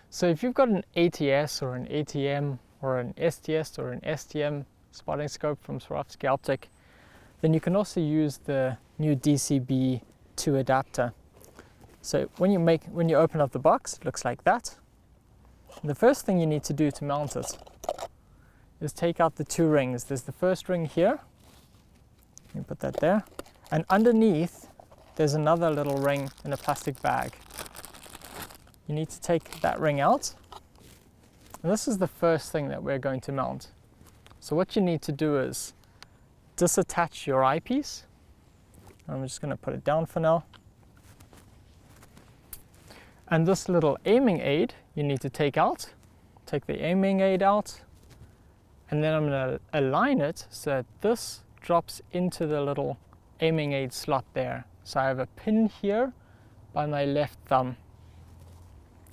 So if you've got an ATS or an ATM or an STS or an STM spotting scope from SWAROVSKI OPTIK, then you can also use the new DCB II adapter. So when you open up the box, it looks like that. And the first thing you need to do to mount it is take out the two rings. There's the first ring here. You put that there. And underneath, there's another little ring in a plastic bag. You need to take that ring out. And this is the first thing that we're going to mount. So what you need to do is disattach your eyepiece. I'm just going to put it down for now. And this little aiming aid you need to take out. Take the aiming aid out. And then I'm going to align it so that this drops into the little aiming aid slot there. So I have a pin here by my left thumb.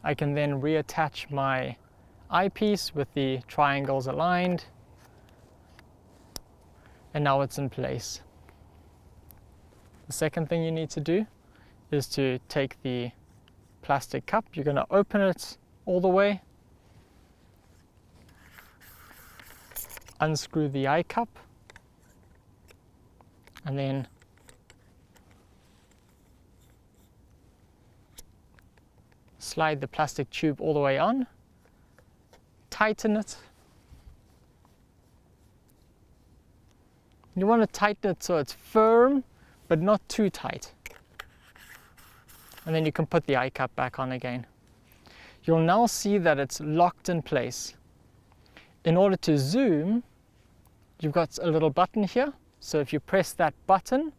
I can then reattach my eyepiece with the triangles aligned. And now it's in place. The second thing you need to do is to take the plastic cup. You're going to open it all the way. Unscrew the eye cup. And then slide the plastic tube all the way on. Tighten it. You want to tighten it so it's firm, but not too tight. And then you can put the eye cup back on again. You'll now see that it's locked in place. In order to zoom, you've got a little button here. So if you press that button,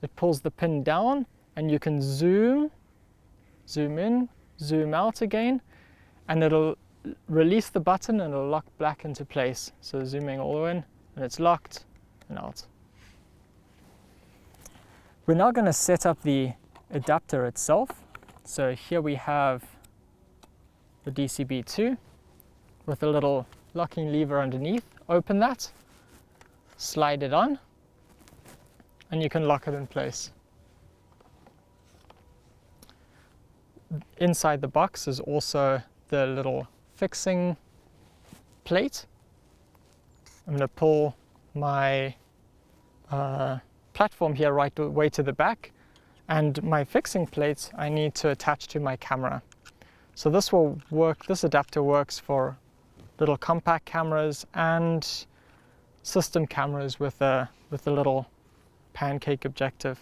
it pulls the pin down and you can zoom in, zoom out again, and it'll release the button and it'll lock back into place. So zooming all the way in, and it's locked and out. We're now going to set up the adapter itself. So here we have the DCB II with a little locking lever underneath. Open that, slide it on, and you can lock it in place. Inside the box is also the little fixing plate. I'm going to pull my platform here right way to the back, and my fixing plates I need to attach to my camera. So this will work, this adapter works for little compact cameras and system cameras with a little pancake objective.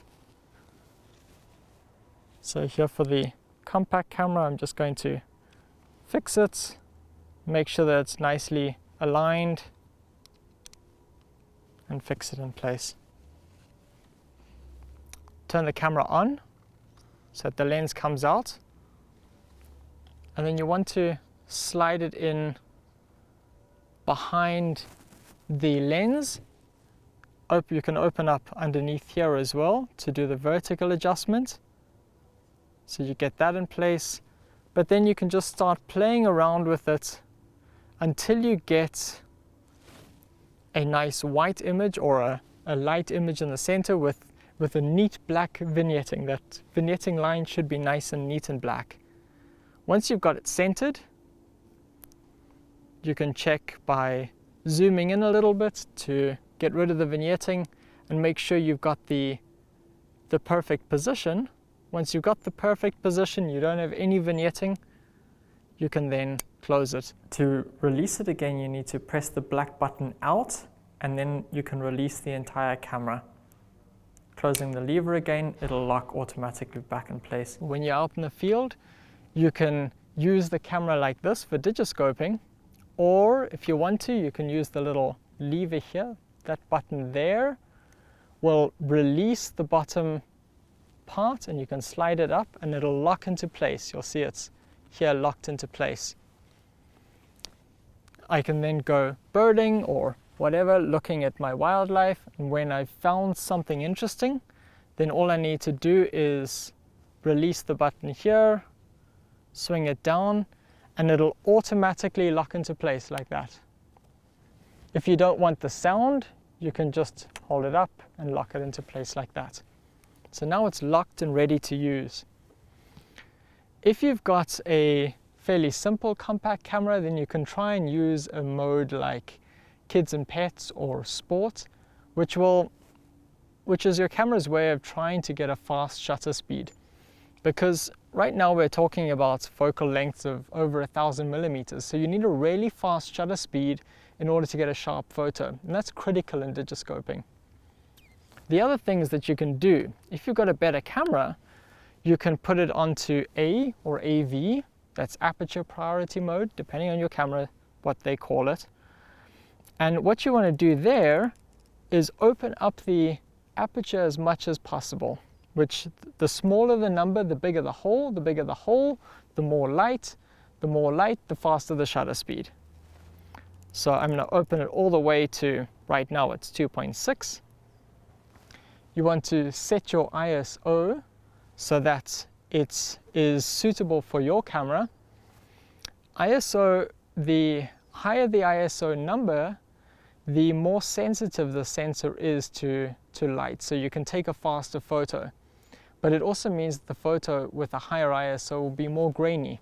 So here for the compact camera, I'm just going to fix it, make sure that it's nicely aligned, and fix it in place. Turn the camera on so that the lens comes out, and then you want to slide it in behind the lens. You can open up underneath here as well to do the vertical adjustment. So you get that in place, but then you can just start playing around with it until you get a nice white image or a light image in the center with a neat black vignetting. That vignetting line should be nice and neat and black. Once you've got it centered, you can check by zooming in a little bit to get rid of the vignetting and make sure you've got the perfect position. Once you've got the perfect position, you don't have any vignetting, you can then close it. To release it again, you need to press the black button out, and then you can release the entire camera. Closing the lever again, it'll lock automatically back in place. When you're out in the field, you can use the camera like this for digiscoping, or if you want to, you can use the little lever here. That button there will release the bottom part, and you can slide it up and it'll lock into place. You'll see it's here locked into place. I can then go birding or whatever, looking at my wildlife, and when I've found something interesting, then all I need to do is release the button here, swing it down, and it'll automatically lock into place like that. If you don't want the sound, you can just hold it up and lock it into place like that. So now it's locked and ready to use. If you've got a fairly simple compact camera, then you can try and use a mode like kids and pets or sport, which is your camera's way of trying to get a fast shutter speed. Because right now we're talking about focal lengths of over 1,000 millimeters, so you need a really fast shutter speed in order to get a sharp photo, and that's critical in digiscoping. The other things that you can do, if you've got a better camera, you can put it onto A or AV, that's aperture priority mode, depending on your camera, what they call it. And what you want to do there is open up the aperture as much as possible, which the smaller the number, the bigger the hole, the bigger the hole, the more light, the faster the shutter speed. So I'm going to open it all the way to, right now it's 2.6. You want to set your ISO so that it is suitable for your camera. ISO, the higher the ISO number, the more sensitive the sensor is to light, so you can take a faster photo. But it also means that the photo with a higher ISO will be more grainy.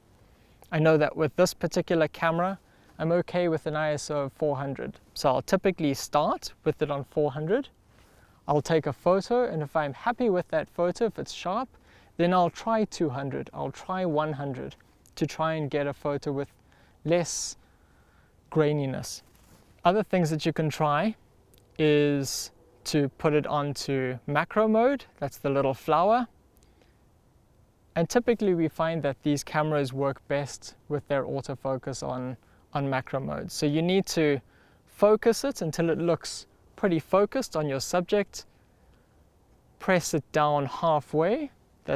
I know that with this particular camera, I'm okay with an ISO of 400. So I'll typically start with it on 400. I'll take a photo, and if I'm happy with that photo, if it's sharp, then I'll try 200, I'll try 100 to try and get a photo with less graininess. Other things that you can try is to put it onto macro mode, that's the little flower. And typically we find that these cameras work best with their autofocus on macro mode. So you need to focus it until it looks pretty focused on your subject. Press it down halfway.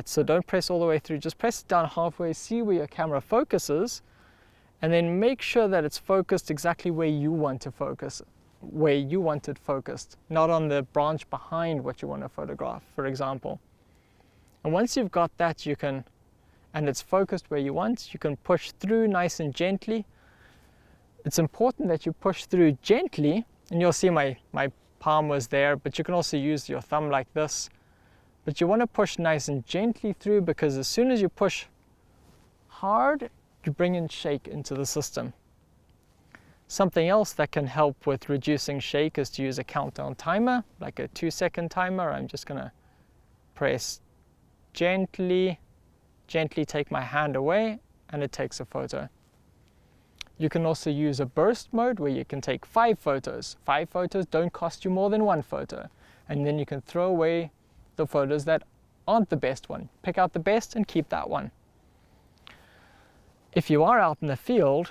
So don't press all the way through, just press it down halfway, see where your camera focuses, and then make sure that it's focused exactly where you want to focus, where you want it focused, not on the branch behind what you want to photograph, for example. And once you've got that, you can, and it's focused where you want, you can push through nice and gently. It's important that you push through gently, and you'll see my palm was there, but you can also use your thumb like this. But you want to push nice and gently through, because as soon as you push hard, you bring in shake into the system. Something else that can help with reducing shake is to use a countdown timer, like a 2-second timer. I'm just going to press gently take my hand away, and it takes a photo. You can also use a burst mode where you can take 5 photos. 5 photos don't cost you more than 1 photo. And then you can throw away the photos that aren't the best one. Pick out the best and keep that one. If you are out in the field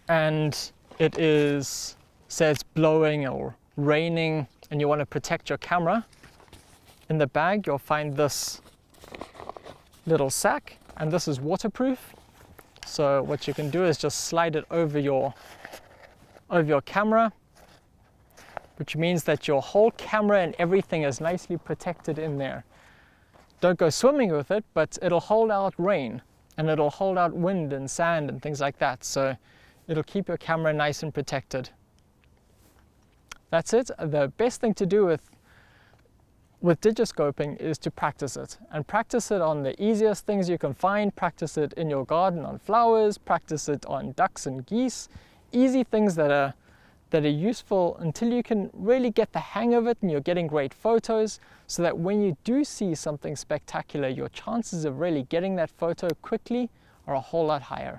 and it is, say it's blowing or raining, and you want to protect your camera, in the bag you'll find this little sack, and this is waterproof. So what you can do is just slide it over your camera, which means that your whole camera and everything is nicely protected in there. Don't go swimming with it, but it'll hold out rain, and it'll hold out wind and sand and things like that. So it'll keep your camera nice and protected. That's it. The best thing to do with digiscoping is to practice it, and practice it on the easiest things you can find. Practice it in your garden on flowers, practice it on ducks and geese, easy things that are useful until you can really get the hang of it and you're getting great photos, so that when you do see something spectacular, your chances of really getting that photo quickly are a whole lot higher.